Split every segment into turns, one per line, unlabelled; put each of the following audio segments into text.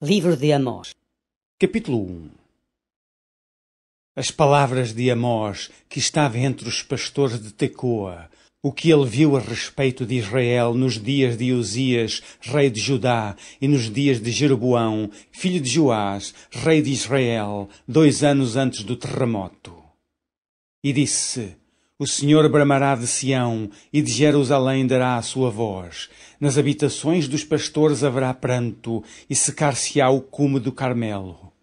Livro de Amós.
Capítulo 1. As palavras de Amós, que estava entre os pastores de Tecoa, o que ele viu a respeito de Israel nos dias de Uzias, rei de Judá, e nos dias de Jeroboão, filho de Joás, rei de Israel, 2 anos antes do terremoto. E disse: O Senhor bramará de Sião, e de Jerusalém dará a sua voz. Nas habitações dos pastores haverá pranto, e secar-se-á o cume do Carmelo.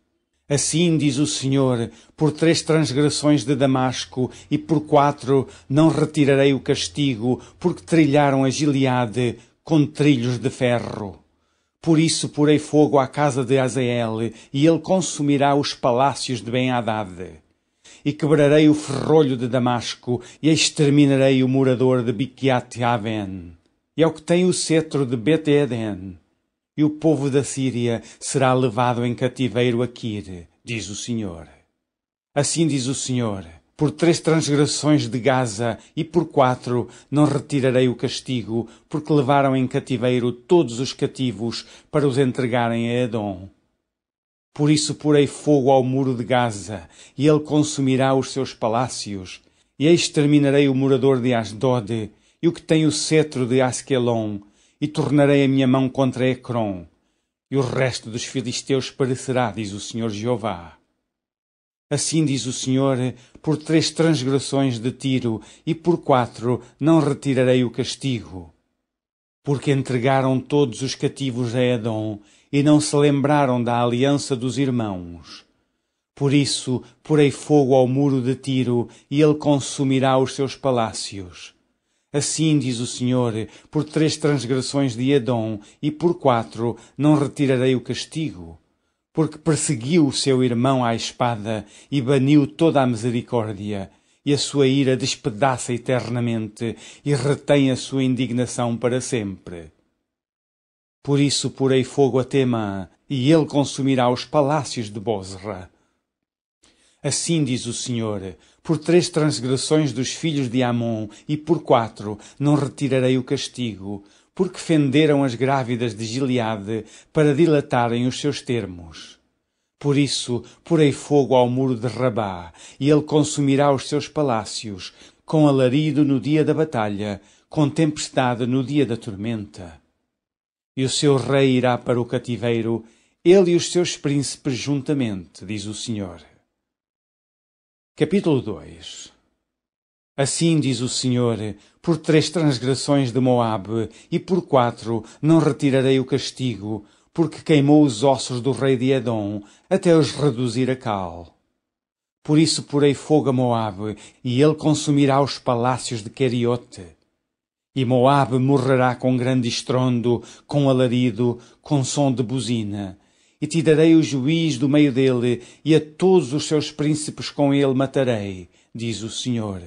Assim diz o Senhor: por 3 transgressões de Damasco, e por 4 não retirarei o castigo, porque trilharam a Gileade com trilhos de ferro. Por isso porei fogo à casa de Hazael, e ele consumirá os palácios de Ben-Hadad. E quebrarei o ferrolho de Damasco, e exterminarei o morador de Biquiat-Aven. E ao que tem o cetro de Bet-Eden, e o povo da Síria será levado em cativeiro a Quir, diz o Senhor. Assim diz o Senhor: por 3 transgressões de Gaza, e por 4 não retirarei o castigo, porque levaram em cativeiro todos os cativos para os entregarem a Edom. Por isso porei fogo ao muro de Gaza, e ele consumirá os seus palácios, e exterminarei o morador de Asdod, e o que tem o cetro de Asquelon, e tornarei a minha mão contra Ecrom, e o resto dos filisteus perecerá, diz o Senhor Jeová. Assim diz o Senhor: por 3 transgressões de Tiro, e por 4 não retirarei o castigo, porque entregaram todos os cativos a Edom, e não se lembraram da aliança dos irmãos. Por isso porei fogo ao muro de Tiro, e ele consumirá os seus palácios. Assim diz o Senhor: por 3 transgressões de Edom, e por 4 não retirarei o castigo, porque perseguiu o seu irmão à espada, e baniu toda a misericórdia, e a sua ira despedaça eternamente, e retém a sua indignação para sempre. Por isso porei fogo a Temã, e ele consumirá os palácios de Bozra. Assim diz o Senhor: por 3 transgressões dos filhos de Amon, e por 4 não retirarei o castigo, porque fenderam as grávidas de Gileade para dilatarem os seus termos. Por isso porei fogo ao muro de Rabá, e ele consumirá os seus palácios, com alarido no dia da batalha, com tempestade no dia da tormenta. E o seu rei irá para o cativeiro, ele e os seus príncipes juntamente, diz o Senhor. Capítulo 2. Assim diz o Senhor: por 3 transgressões de Moabe, e por 4 não retirarei o castigo, porque queimou os ossos do rei de Edom, até os reduzir a cal. Por isso porei fogo a Moabe, e ele consumirá os palácios de Queriote. E Moabe morrerá com grande estrondo, com alarido, com som de buzina. E tirarei o juiz do meio dele, e a todos os seus príncipes com ele matarei, diz o Senhor.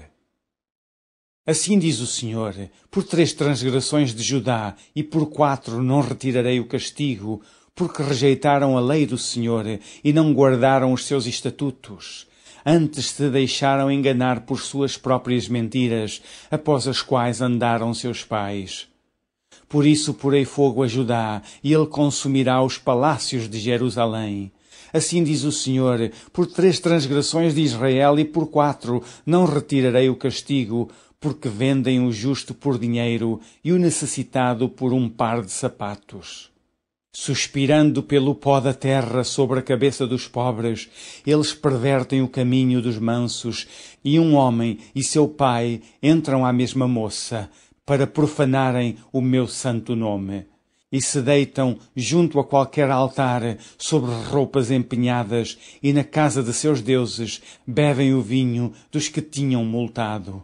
Assim diz o Senhor: por 3 transgressões de Judá, e por 4 não retirarei o castigo, porque rejeitaram a lei do Senhor, e não guardaram os seus estatutos. Antes se deixaram enganar por suas próprias mentiras, após as quais andaram seus pais. Por isso porei fogo a Judá, e ele consumirá os palácios de Jerusalém. Assim diz o Senhor: por 3 transgressões de Israel, e por 4 não retirarei o castigo, porque vendem o justo por dinheiro, e o necessitado por um par de sapatos. Suspirando pelo pó da terra sobre a cabeça dos pobres, eles pervertem o caminho dos mansos, e um homem e seu pai entram à mesma moça, para profanarem o meu santo nome, e se deitam junto a qualquer altar sobre roupas empenhadas, e na casa de seus deuses bebem o vinho dos que tinham multado.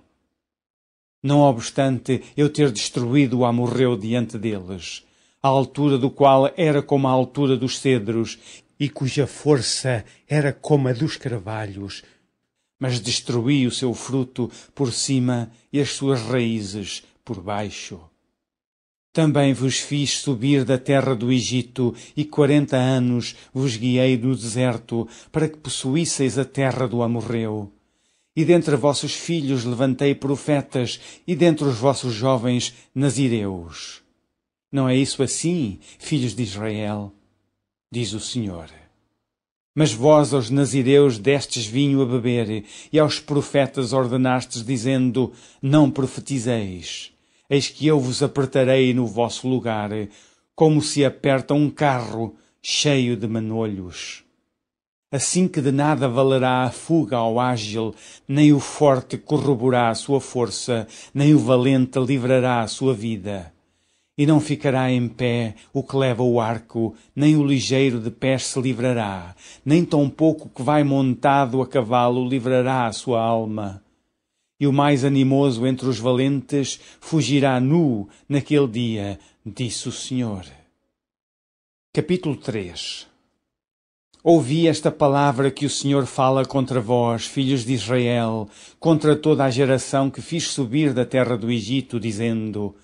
Não obstante eu ter destruído o amorreu diante deles, a altura do qual era como a altura dos cedros, e cuja força era como a dos carvalhos, mas destruí o seu fruto por cima e as suas raízes por baixo. Também vos fiz subir da terra do Egito, e 40 anos vos guiei no deserto, para que possuísseis a terra do amorreu. E dentre vossos filhos levantei profetas, e dentre os vossos jovens nazireus. Não é isso assim, filhos de Israel? diz o Senhor. Mas vós aos nazireus destes vinho a beber, e aos profetas ordenastes, dizendo, não profetizeis. Eis que eu vos apertarei no vosso lugar, como se aperta um carro cheio de manolhos. Assim que de nada valerá a fuga ao ágil, nem o forte corroborará a sua força, nem o valente livrará a sua vida. E não ficará em pé o que leva o arco, nem o ligeiro de pés se livrará, nem tampouco o que vai montado a cavalo livrará a sua alma. E o mais animoso entre os valentes fugirá nu naquele dia, disse o Senhor. Capítulo 3. Ouvi esta palavra que o Senhor fala contra vós, filhos de Israel, contra toda a geração que fiz subir da terra do Egito, dizendo,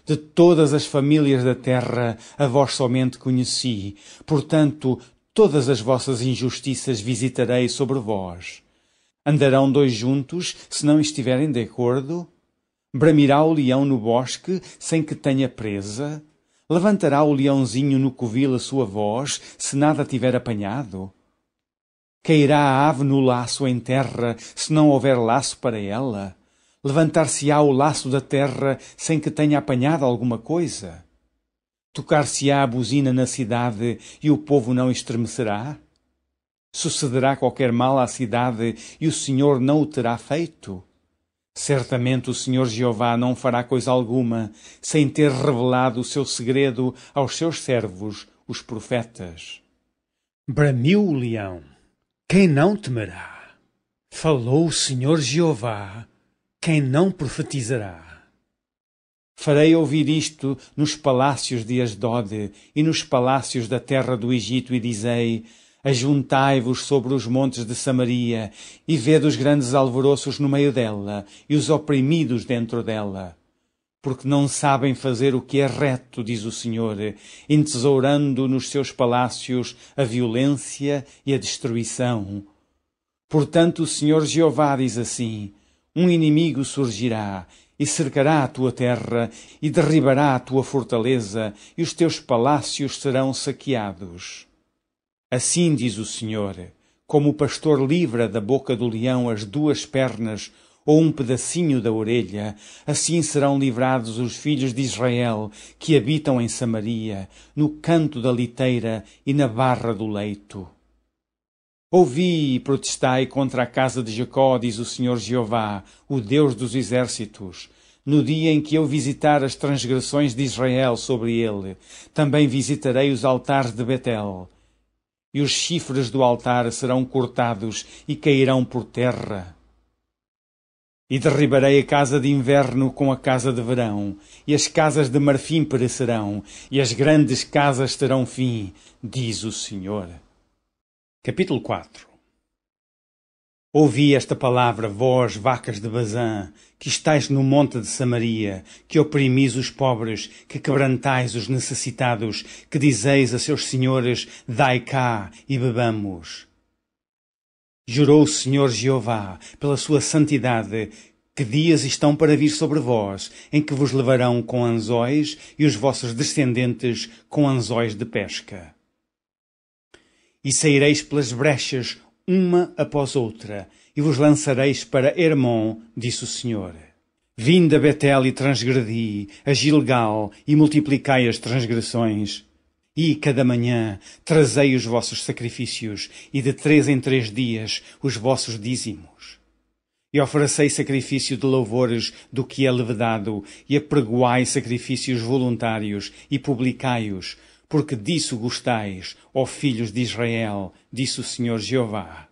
de todas as famílias da terra a vós somente conheci, portanto, todas as vossas injustiças visitarei sobre vós. Andarão dois juntos, se não estiverem de acordo? Bramirá o leão no bosque, sem que tenha presa? Levantará o leãozinho no covil a sua voz, se nada tiver apanhado? Cairá a ave no laço em terra, se não houver laço para ela? Levantar-se-á o laço da terra, sem que tenha apanhado alguma coisa? Tocar-se-á a buzina na cidade, e o povo não estremecerá? Sucederá qualquer mal à cidade, e o Senhor não o terá feito? Certamente o Senhor Jeová não fará coisa alguma, sem ter revelado o seu segredo aos seus servos, os profetas. Bramiu o leão, quem não temerá? Falou o Senhor Jeová, quem não profetizará? Farei ouvir isto nos palácios de Asdode e nos palácios da terra do Egito, e dizei, ajuntai-vos sobre os montes de Samaria, e vede os grandes alvoroços no meio dela, e os oprimidos dentro dela. Porque não sabem fazer o que é reto, diz o Senhor, entesourando nos seus palácios a violência e a destruição. Portanto o Senhor Jeová diz assim, um inimigo surgirá, e cercará a tua terra, e derribará a tua fortaleza, e os teus palácios serão saqueados. Assim diz o Senhor, como o pastor livra da boca do leão as duas pernas ou um pedacinho da orelha, assim serão livrados os filhos de Israel que habitam em Samaria, no canto da liteira e na barra do leito. Ouvi e protestai contra a casa de Jacó, diz o Senhor Jeová, o Deus dos exércitos, no dia em que eu visitar as transgressões de Israel sobre ele. Também visitarei os altares de Betel. E os chifres do altar serão cortados e cairão por terra. E derribarei a casa de inverno com a casa de verão, e as casas de marfim perecerão, e as grandes casas terão fim, diz o Senhor. Capítulo 4. Ouvi esta palavra, vós, vacas de Bazã, que estáis no monte de Samaria, que oprimis os pobres, que quebrantais os necessitados, que dizeis a seus senhores, dai cá e bebamos. Jurou o Senhor Jeová, pela sua santidade, que dias estão para vir sobre vós, em que vos levarão com anzóis e os vossos descendentes com anzóis de pesca. E saireis pelas brechas, uma após outra, e vos lançareis para Hermon, disse o Senhor. Vinde a Betel e transgredi, a Gilgal, e multiplicai as transgressões. E, cada manhã, trazei os vossos sacrifícios, e de 3 em 3 dias os vossos dízimos. E oferecei sacrifício de louvores do que é levedado, e apregoai sacrifícios voluntários, e publicai-os, porque disso gostais, ó filhos de Israel, disse o Senhor Jeová.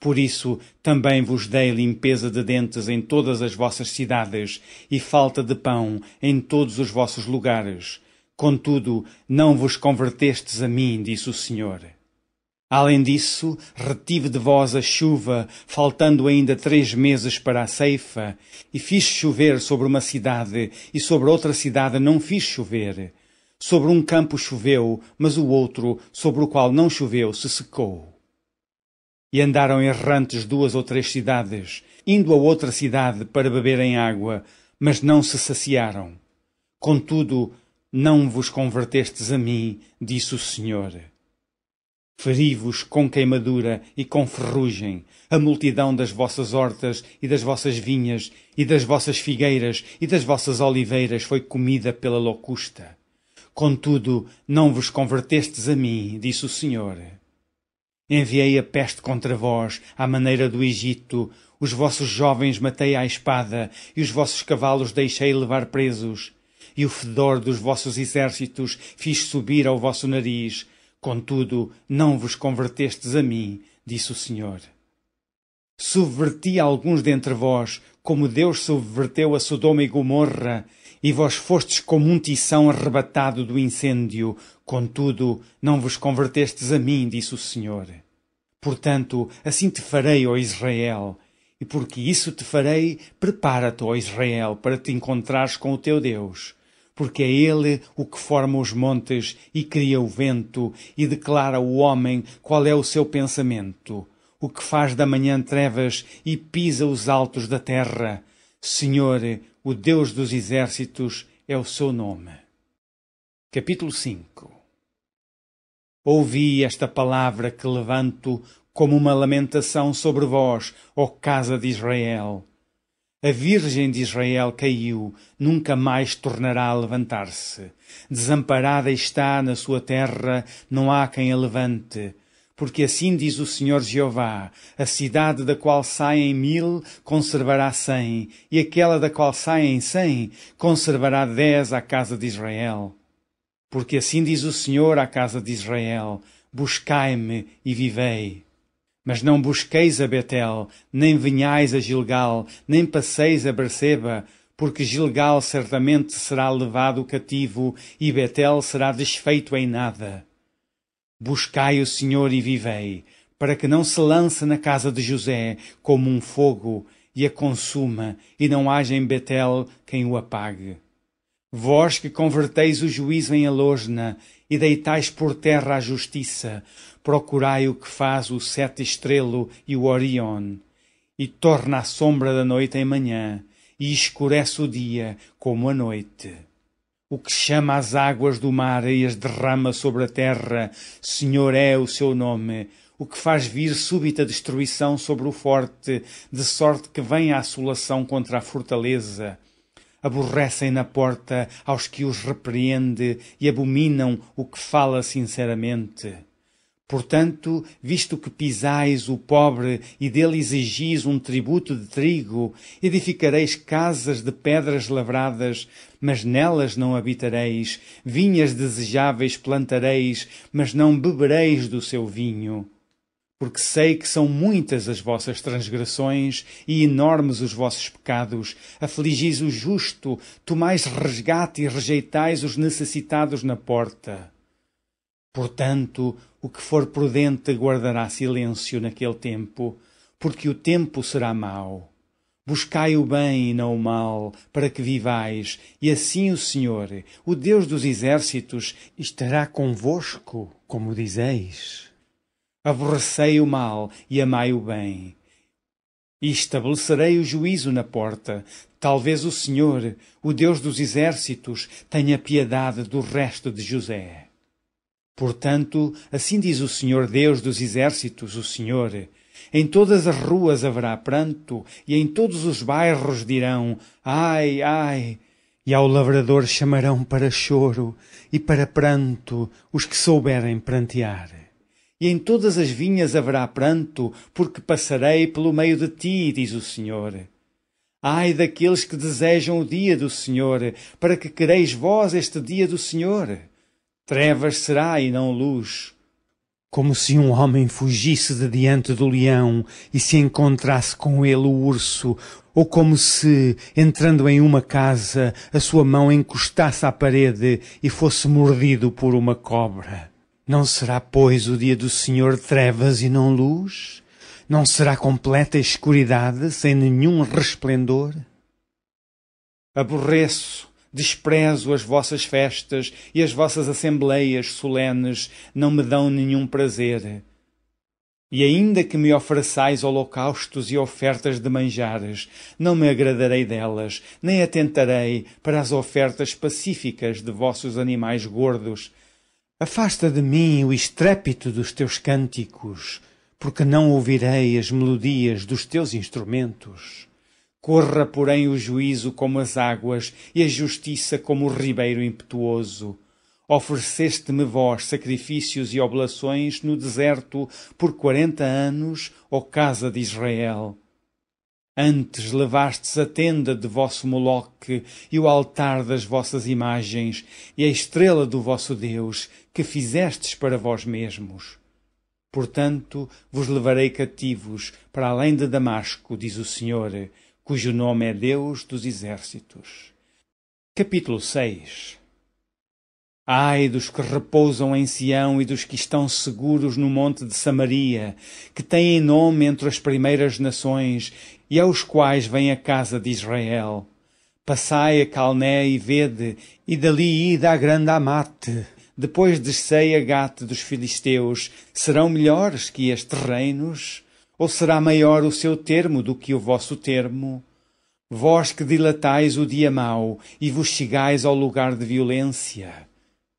Por isso também vos dei limpeza de dentes em todas as vossas cidades, e falta de pão em todos os vossos lugares. Contudo, não vos convertestes a mim, disse o Senhor. Além disso, retive de vós a chuva, faltando ainda 3 meses para a ceifa, e fiz chover sobre uma cidade, e sobre outra cidade não fiz chover. Sobre um campo choveu, mas o outro, sobre o qual não choveu, se secou. E andaram errantes 2 ou 3 cidades, indo a outra cidade para beberem água, mas não se saciaram. Contudo, não vos convertestes a mim, disse o Senhor. Feri-vos com queimadura e com ferrugem, a multidão das vossas hortas e das vossas vinhas e das vossas figueiras e das vossas oliveiras foi comida pela locusta. Contudo, não vos convertestes a mim, disse o Senhor. Enviei a peste contra vós, à maneira do Egito, os vossos jovens matei à espada, e os vossos cavalos deixei levar presos, e o fedor dos vossos exércitos fiz subir ao vosso nariz. Contudo, não vos convertestes a mim, disse o Senhor. Subverti alguns dentre vós, como Deus subverteu a Sodoma e Gomorra, e vós fostes como um tição arrebatado do incêndio. Contudo, não vos convertestes a mim, disse o Senhor. Portanto, assim te farei, ó Israel, e porque isso te farei, prepara-te, ó Israel, para te encontrares com o teu Deus. Porque é Ele o que forma os montes e cria o vento e declara ao homem qual é o seu pensamento, o que faz da manhã trevas e pisa os altos da terra. Senhor, o Deus dos exércitos, é o seu nome. Capítulo 5. Ouvi esta palavra que levanto como uma lamentação sobre vós, ó casa de Israel. A Virgem de Israel caiu, nunca mais tornará a levantar-se. Desamparada está na sua terra, não há quem a levante. Porque assim diz o Senhor Jeová, a cidade da qual saem 1000 conservará 100, e aquela da qual saem 100 conservará 10 à casa de Israel. Porque assim diz o Senhor à casa de Israel, buscai-me e vivei. Mas não busqueis a Betel, nem venhais a Gilgal, nem passeis a Berseba, porque Gilgal certamente será levado cativo, e Betel será desfeito em nada. Buscai o Senhor e vivei, para que não se lance na casa de José como um fogo, e a consuma, e não haja em Betel quem o apague. Vós que converteis o juízo em alosna, e deitais por terra a justiça, procurai o que faz o sete estrelo e o Orion, e torna a sombra da noite em manhã, e escurece o dia como a noite. O que chama as águas do mar e as derrama sobre a terra, Senhor é o seu nome. O que faz vir súbita destruição sobre o forte, de sorte que vem a assolação contra a fortaleza. Aborrecem na porta aos que os repreende e abominam o que fala sinceramente. Portanto, visto que pisais o pobre e dele exigis um tributo de trigo, edificareis casas de pedras lavradas, mas nelas não habitareis, vinhas desejáveis plantareis, mas não bebereis do seu vinho. Porque sei que são muitas as vossas transgressões e enormes os vossos pecados. Afligis o justo, tomais resgate e rejeitais os necessitados na porta. Portanto, o que for prudente guardará silêncio naquele tempo, porque o tempo será mau. Buscai o bem e não o mal, para que vivais, e assim o Senhor, o Deus dos exércitos, estará convosco, como dizeis. Aborrecei o mal e amai o bem. E estabelecerei o juízo na porta. Talvez o Senhor, o Deus dos exércitos, tenha piedade do resto de José. Portanto, assim diz o Senhor Deus dos exércitos, o Senhor, em todas as ruas haverá pranto, e em todos os bairros dirão, ai, ai, e ao lavrador chamarão para choro e para pranto os que souberem prantear. E em todas as vinhas haverá pranto, porque passarei pelo meio de ti, diz o Senhor. Ai daqueles que desejam o dia do Senhor, para que quereis vós este dia do Senhor? Trevas será e não luz. Como se um homem fugisse de diante do leão e se encontrasse com ele o urso, ou como se, entrando em uma casa, a sua mão encostasse à parede e fosse mordido por uma cobra. Não será, pois, o dia do Senhor trevas e não luz? Não será completa escuridade, sem nenhum resplendor? Aborreço, desprezo as vossas festas e as vossas assembleias solenes não me dão nenhum prazer. E ainda que me ofereçais holocaustos e ofertas de manjares, não me agradarei delas, nem atentarei para as ofertas pacíficas de vossos animais gordos. Afasta de mim o estrépito dos teus cânticos, porque não ouvirei as melodias dos teus instrumentos. Corra, porém, o juízo como as águas e a justiça como o ribeiro impetuoso. Ofereceste-me vós sacrifícios e oblações no deserto por 40 anos, ó casa de Israel. Antes levastes a tenda de vosso Moloque e o altar das vossas imagens e a estrela do vosso Deus, que fizestes para vós mesmos. Portanto, vos levarei cativos para além de Damasco, diz o Senhor, cujo nome é Deus dos exércitos. Capítulo 6. Ai dos que repousam em Sião e dos que estão seguros no monte de Samaria, que têm nome entre as primeiras nações e aos quais vem a casa de Israel. Passai a Calné e vede, e dali ide à grande Amate. Depois descei a Gate dos filisteus. Serão melhores que estes reinos? Ou será maior o seu termo do que o vosso termo? Vós que dilatais o dia mau e vos chegais ao lugar de violência,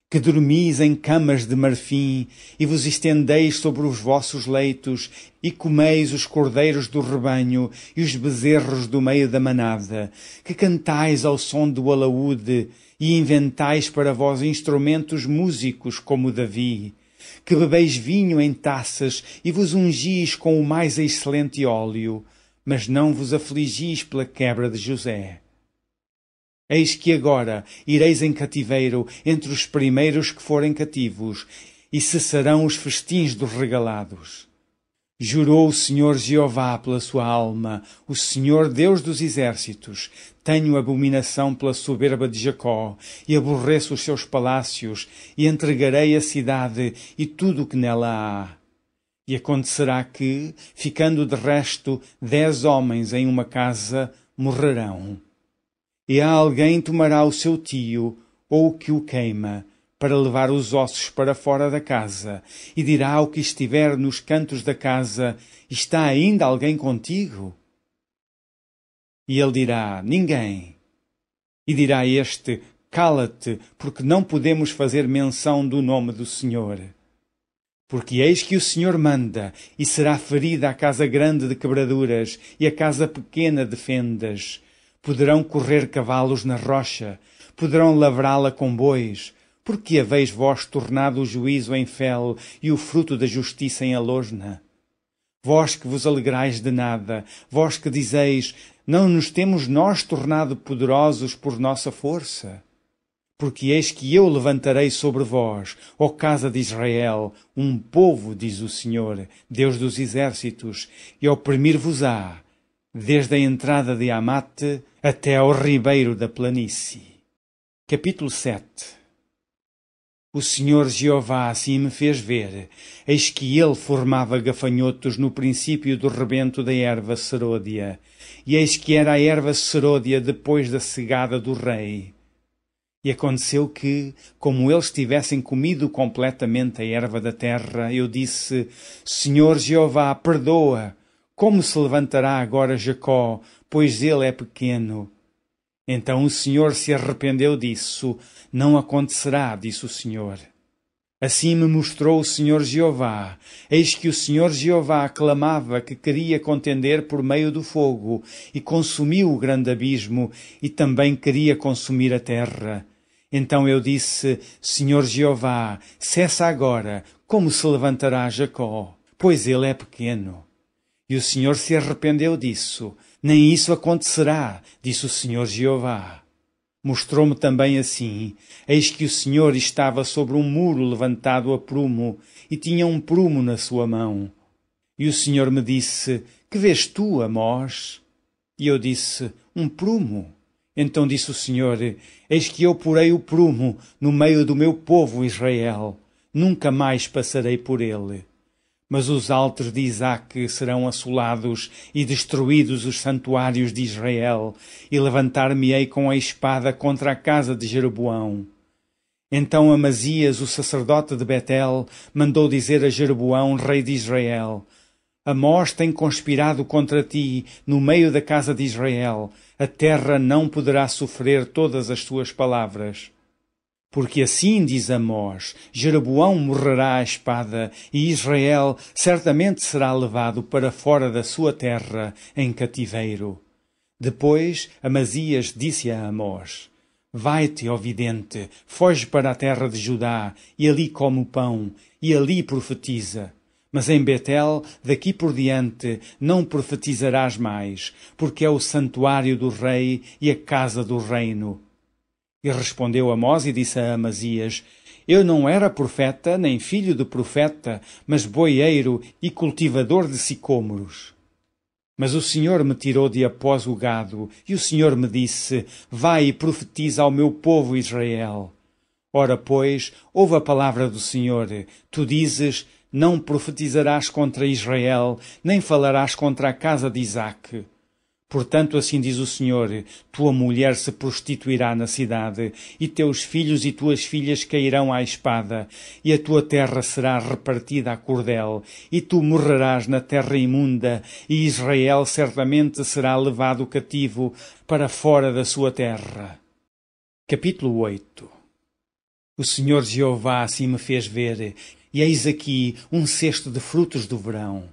que dormis em camas de marfim e vos estendeis sobre os vossos leitos e comeis os cordeiros do rebanho e os bezerros do meio da manada, que cantais ao som do alaúde e inventais para vós instrumentos músicos como Davi, que bebeis vinho em taças e vos ungis com o mais excelente óleo, mas não vos afligis pela quebra de José. Eis que agora ireis em cativeiro entre os primeiros que forem cativos, e cessarão os festins dos regalados. Jurou o Senhor Jeová pela sua alma, o Senhor Deus dos exércitos: tenho abominação pela soberba de Jacó, e aborreço os seus palácios, e entregarei a cidade e tudo o que nela há. E acontecerá que, ficando de resto 10 homens em uma casa, morrerão. E alguém tomará o seu tio, ou o que o queima, para levar os ossos para fora da casa, e dirá ao que estiver nos cantos da casa: está ainda alguém contigo? E ele dirá: ninguém. E dirá este: cala-te, porque não podemos fazer menção do nome do Senhor. Porque eis que o Senhor manda, e será ferida a casa grande de quebraduras, e a casa pequena de fendas. Poderão correr cavalos na rocha, poderão lavrá-la com bois, porque haveis vós tornado o juízo em fel e o fruto da justiça em alosna. Vós que vos alegrais de nada, vós que dizeis: não nos temos nós tornado poderosos por nossa força? Porque eis que eu levantarei sobre vós, ó casa de Israel, um povo, diz o Senhor, Deus dos exércitos, e oprimir-vos-á, desde a entrada de Amate até ao ribeiro da planície. Capítulo 7. O Senhor Jeová assim me fez ver, eis que ele formava gafanhotos no princípio do rebento da erva seródia, e eis que era a erva seródia depois da cegada do rei. E aconteceu que, como eles tivessem comido completamente a erva da terra, eu disse: Senhor Jeová, perdoa. Como se levantará agora Jacó, pois ele é pequeno? Então o Senhor se arrependeu disso. Não acontecerá, disse o Senhor. Assim me mostrou o Senhor Jeová. Eis que o Senhor Jeová clamava que queria contender por meio do fogo, e consumiu o grande abismo, e também queria consumir a terra. Então eu disse: Senhor Jeová, cessa agora. Como se levantará Jacó, pois ele é pequeno? E o Senhor se arrependeu disso. Nem isso acontecerá, disse o Senhor Jeová. Mostrou-me também assim: eis que o Senhor estava sobre um muro levantado a prumo, e tinha um prumo na sua mão. E o Senhor me disse: que vês tu, Amós? E eu disse: um prumo. Então disse o Senhor: eis que eu porei o prumo no meio do meu povo Israel. Nunca mais passarei por ele. Mas os altos de Isaque serão assolados e destruídos os santuários de Israel, e levantar-me-ei com a espada contra a casa de Jeroboão. Então Amazias, o sacerdote de Betel, mandou dizer a Jeroboão, rei de Israel: Amós tem conspirado contra ti no meio da casa de Israel. A terra não poderá sofrer todas as tuas palavras. Porque assim diz Amós, Jeroboão morrerá à espada, e Israel certamente será levado para fora da sua terra em cativeiro. Depois Amazias disse a Amós: Vai-te, ó vidente, foge para a terra de Judá, e ali come o pão, e ali profetiza. Mas em Betel, daqui por diante, não profetizarás mais, porque é o santuário do rei e a casa do reino. E respondeu Amós e disse a Amazias: Eu não era profeta, nem filho de profeta, mas boieiro e cultivador de sicômoros. Mas o Senhor me tirou de após o gado, e o Senhor me disse: Vai e profetiza ao meu povo Israel. Ora, pois, ouve a palavra do Senhor. Tu dizes: Não profetizarás contra Israel, nem falarás contra a casa de Isaque. Portanto, assim diz o Senhor, tua mulher se prostituirá na cidade, e teus filhos e tuas filhas cairão à espada, e a tua terra será repartida a cordel, e tu morrerás na terra imunda, e Israel certamente será levado cativo para fora da sua terra. Capítulo 8. O Senhor Jeová assim me fez ver, e eis aqui um cesto de frutos do verão.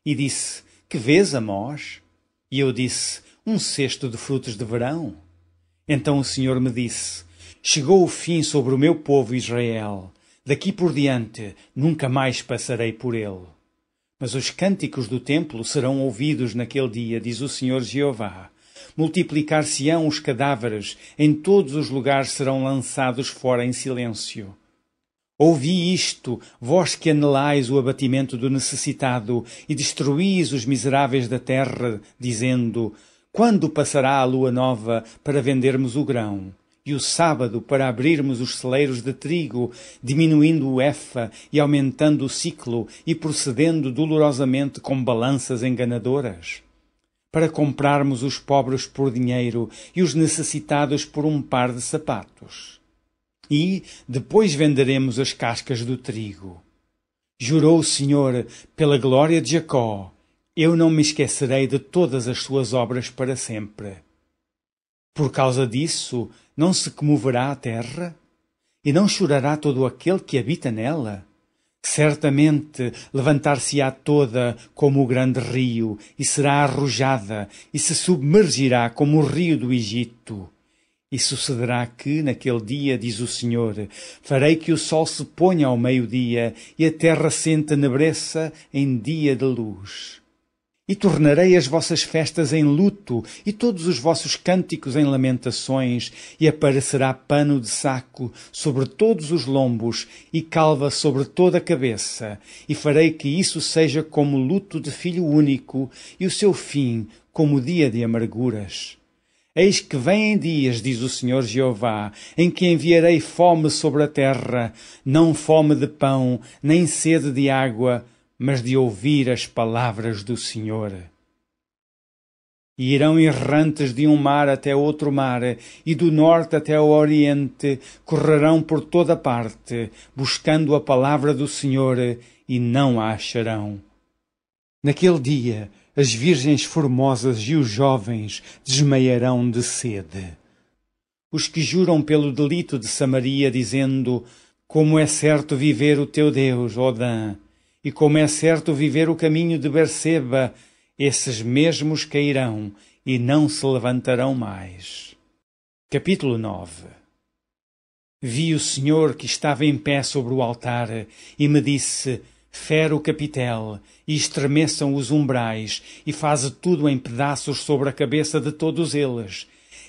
E disse: Que vês, Amós? E eu disse: Um cesto de frutos de verão. Então o Senhor me disse: Chegou o fim sobre o meu povo Israel. Daqui por diante nunca mais passarei por ele. Mas os cânticos do templo serão ouvidos naquele dia, diz o Senhor Jeová. Multiplicar-se-ão os cadáveres, em todos os lugares serão lançados fora em silêncio. Ouvi isto, vós que anelais o abatimento do necessitado e destruís os miseráveis da terra, dizendo: Quando passará a lua nova para vendermos o grão, e o sábado para abrirmos os celeiros de trigo, diminuindo o efa e aumentando o ciclo e procedendo dolorosamente com balanças enganadoras? Para comprarmos os pobres por dinheiro e os necessitados por um par de sapatos. E depois venderemos as cascas do trigo. Jurou o Senhor, pela glória de Jacó: Eu não me esquecerei de todas as suas obras para sempre. Por causa disso, não se comoverá a terra? E não chorará todo aquele que habita nela? Certamente levantar-se-á toda como o grande rio, e será arrojada, e se submergirá como o rio do Egito. E sucederá que, naquele dia, diz o Senhor, farei que o sol se ponha ao meio-dia e a terra se entenebreça em dia de luz. E tornarei as vossas festas em luto e todos os vossos cânticos em lamentações, e aparecerá pano de saco sobre todos os lombos e calva sobre toda a cabeça, e farei que isso seja como luto de filho único e o seu fim como dia de amarguras. Eis que vêm dias, diz o Senhor Jeová, em que enviarei fome sobre a terra, não fome de pão, nem sede de água, mas de ouvir as palavras do Senhor. E irão errantes de um mar até outro mar, e do norte até o oriente, correrão por toda parte, buscando a palavra do Senhor, e não a acharão. Naquele dia, as virgens formosas e os jovens desmaiarão de sede. Os que juram pelo delito de Samaria, dizendo: Como é certo viver o teu Deus, ó Dan, e como é certo viver o caminho de Berseba, esses mesmos cairão e não se levantarão mais. Capítulo 9. Vi o Senhor que estava em pé sobre o altar e me disse: Fere o capitel, e estremeçam os umbrais, e faze tudo em pedaços sobre a cabeça de todos eles.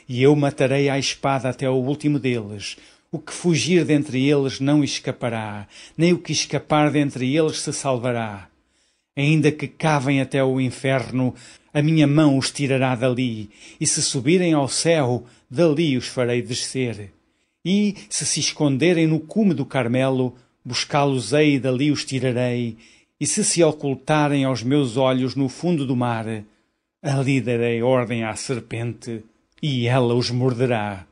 E eu matarei à espada até o último deles. O que fugir dentre eles não escapará, nem o que escapar dentre eles se salvará. Ainda que cavem até o inferno, a minha mão os tirará dali, e se subirem ao céu, dali os farei descer. E, se esconderem no cume do Carmelo, buscá-los-ei e dali os tirarei, e se ocultarem aos meus olhos no fundo do mar, ali darei ordem à serpente, e ela os morderá.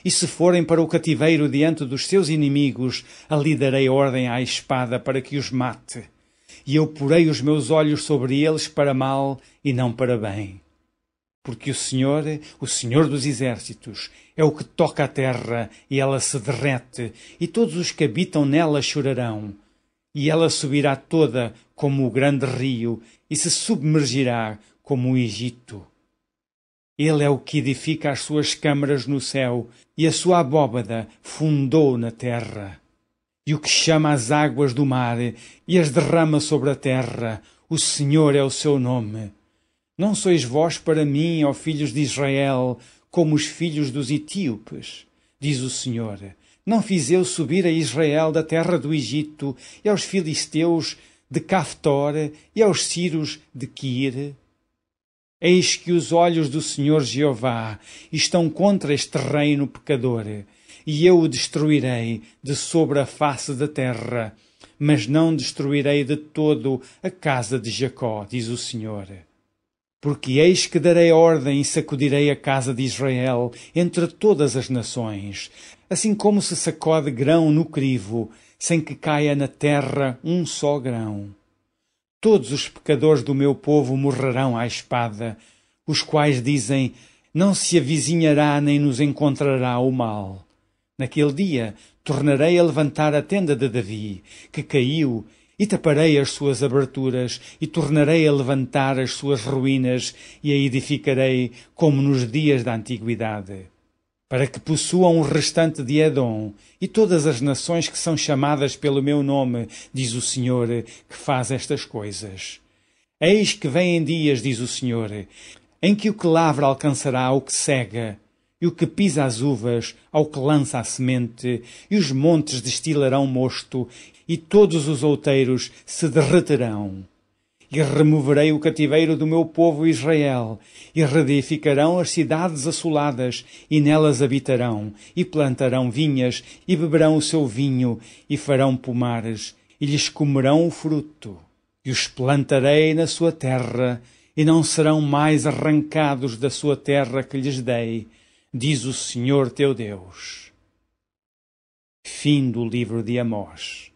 E se forem para o cativeiro diante dos seus inimigos, ali darei ordem à espada para que os mate. e eu porei os meus olhos sobre eles para mal e não para bem. Porque o Senhor dos exércitos, é o que toca a terra, e ela se derrete, e todos os que habitam nela chorarão. E ela subirá toda como o grande rio, e se submergirá como o Egito. Ele é o que edifica as suas câmaras no céu, e a sua abóbada fundou na terra. E o que chama as águas do mar, e as derrama sobre a terra, o Senhor é o seu nome. Não sois vós para mim, ó filhos de Israel, como os filhos dos etíopes, diz o Senhor. Não fiz eu subir a Israel da terra do Egito, e aos filisteus de Caftor, e aos sírios de Quir? Eis que os olhos do Senhor Jeová estão contra este reino pecador, e eu o destruirei de sobre a face da terra, mas não destruirei de todo a casa de Jacó, diz o Senhor. Porque eis que darei ordem e sacudirei a casa de Israel entre todas as nações, assim como se sacode grão no crivo, sem que caia na terra um só grão. Todos os pecadores do meu povo morrerão à espada, os quais dizem, não se avizinhará nem nos encontrará o mal. Naquele dia tornarei a levantar a tenda de Davi, que caiu, e taparei as suas aberturas, e tornarei a levantar as suas ruínas, e a edificarei como nos dias da antiguidade. Para que possuam o restante de Edom, e todas as nações que são chamadas pelo meu nome, diz o Senhor, que faz estas coisas. Eis que vêm dias, diz o Senhor, em que o que lavra alcançará o que cega, e o que pisa as uvas ao que lança a semente, e os montes destilarão mosto, e todos os outeiros se derreterão. E removerei o cativeiro do meu povo Israel, e reedificarão as cidades assoladas, e nelas habitarão, e plantarão vinhas, e beberão o seu vinho, e farão pomares, e lhes comerão o fruto. E os plantarei na sua terra, e não serão mais arrancados da sua terra que lhes dei, diz o Senhor teu Deus. Fim do livro de Amós.